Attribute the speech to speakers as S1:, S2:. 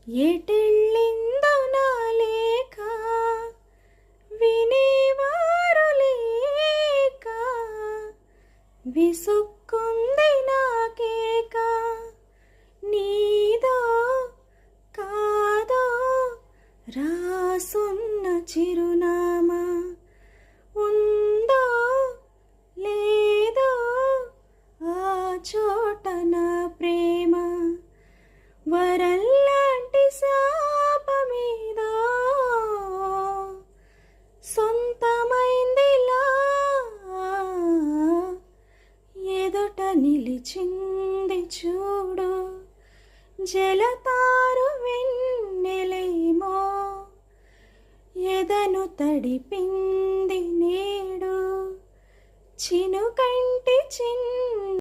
S1: ఎటెళ్ళిందో నా లేఖ వినేవారు లేక, విసుక్కుంది నాకేక. నీదో కాదో రాసున్న చిరునామా, ఉందో లేదో ఆ చోట నా ప్రేమ. వరల్లాంటి శాపమీదో సొంతమైందిలా ఎదుట నిలిచింది చూడు. జలతారు వెన్నెలేమో ఎదను తడిపింది నేడు. చినుకంటి చిన్న